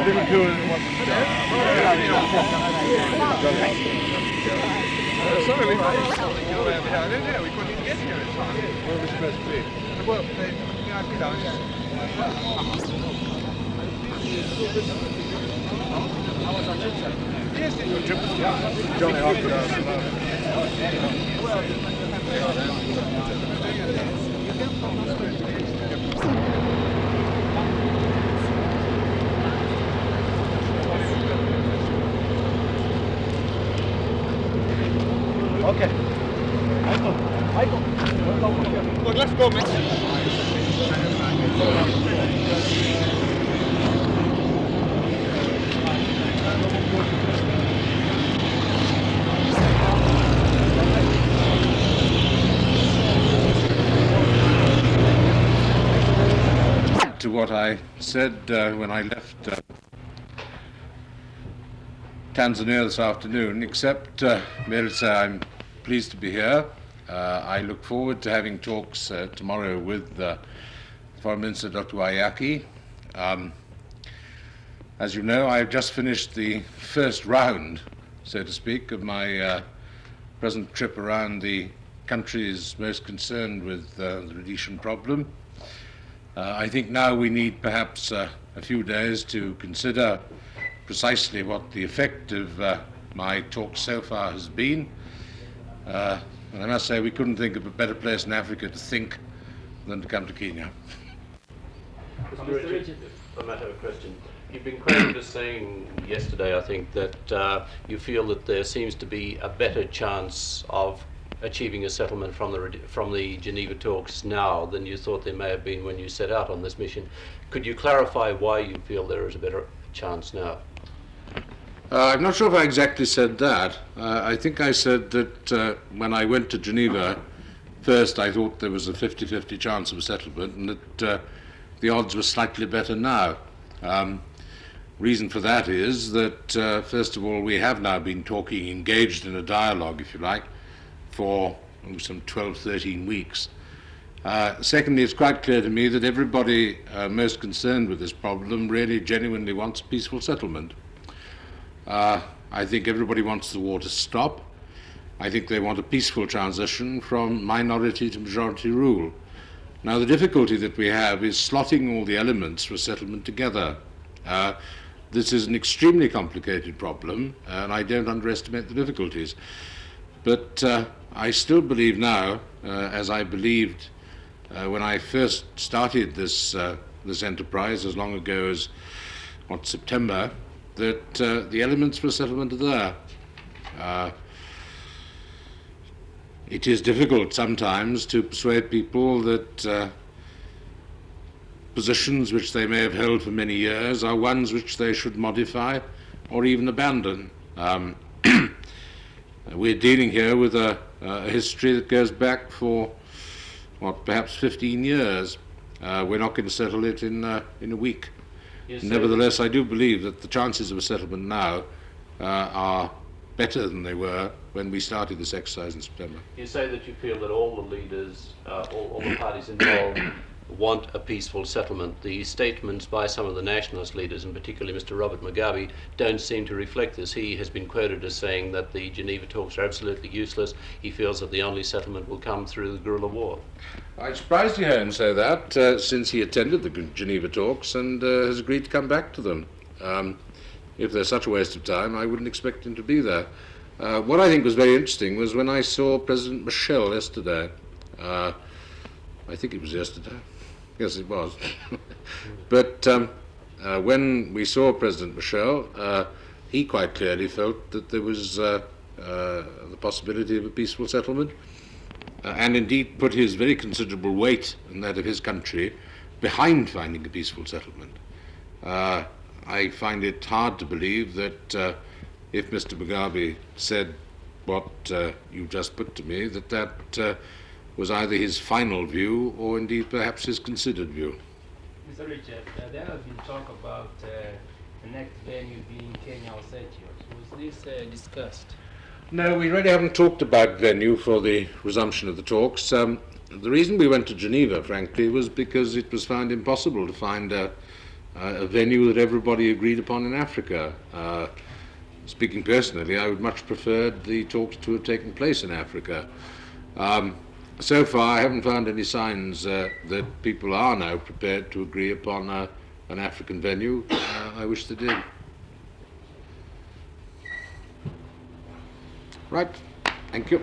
didn't do it in one step. Sorry, we managed something around here, didn't we? We couldn't even get here in time. Where were we supposed to be? Well, yes, your trip was Johnny Hawkins. Okay. Michael. Look, let's go, mate. To what I said when I left Tanzania this afternoon, except merely to say I'm pleased to be here. I look forward to having talks tomorrow with Foreign Minister Dr. Waiyaki. As you know, I've just finished the first round, so to speak, of my present trip around the countries most concerned with the Rhodesian problem. I think now we need perhaps a few days to consider precisely what the effect of my talk so far has been. And I must say we couldn't think of a better place in Africa to think than to come to Kenya. Mr. Richard, a matter of question. You've been quoted as saying yesterday, I think, that you feel that there seems to be a better chance of achieving a settlement from the Geneva talks now than you thought there may have been when you set out on this mission. Could you clarify why you feel there is a better chance now? I'm not sure if I exactly said that. I think I said that when I went to Geneva, first I thought there was a 50-50 chance of a settlement and that the odds were slightly better now. Reason for that is that, first of all, we have now been talking, engaged in a dialogue, if you like, for some 12, 13 weeks. Secondly, it's quite clear to me that everybody most concerned with this problem really genuinely wants a peaceful settlement. I think everybody wants the war to stop. I think they want a peaceful transition from minority to majority rule. Now, the difficulty that we have is slotting all the elements for settlement together. This is an extremely complicated problem, and I don't underestimate the difficulties. But I still believe now, as I believed when I first started this enterprise as long ago as, September, that the elements for settlement are there. It is difficult sometimes to persuade people that positions which they may have held for many years are ones which they should modify or even abandon. We're dealing here with a history that goes back for, perhaps 15 years. We're not going to settle it in a week. Yes, nevertheless, I do believe that the chances of a settlement now are better than they were when we started this exercise in September. You say that you feel that all the leaders, all the parties involved want a peaceful settlement. The statements by some of the nationalist leaders, and particularly Mr. Robert Mugabe, don't seem to reflect this. He has been quoted as saying that the Geneva talks are absolutely useless. He feels that the only settlement will come through the guerrilla war. I'm surprised to hear him say that, since he attended the Geneva talks and has agreed to come back to them. If they're such a waste of time, I wouldn't expect him to be there. What I think was very interesting was when I saw President Michel yesterday. I think it was yesterday. Yes, it was. But when we saw President Michel, he quite clearly felt that there was the possibility of a peaceful settlement, and indeed put his very considerable weight and that of his country behind finding a peaceful settlement. I find it hard to believe that if Mr. Mugabe said what you just put to me, that was either his final view or indeed perhaps his considered view. Mr. Richard, there has been talk about the next venue being Kenya or Seychelles. Was this discussed? No, we really haven't talked about venue for the resumption of the talks. The reason we went to Geneva, frankly, was because it was found impossible to find a a venue that everybody agreed upon in Africa. Speaking personally, I would much prefer the talks to have taken place in Africa. So far, I haven't found any signs that people are now prepared to agree upon an African venue. I wish they did. Right. Thank you.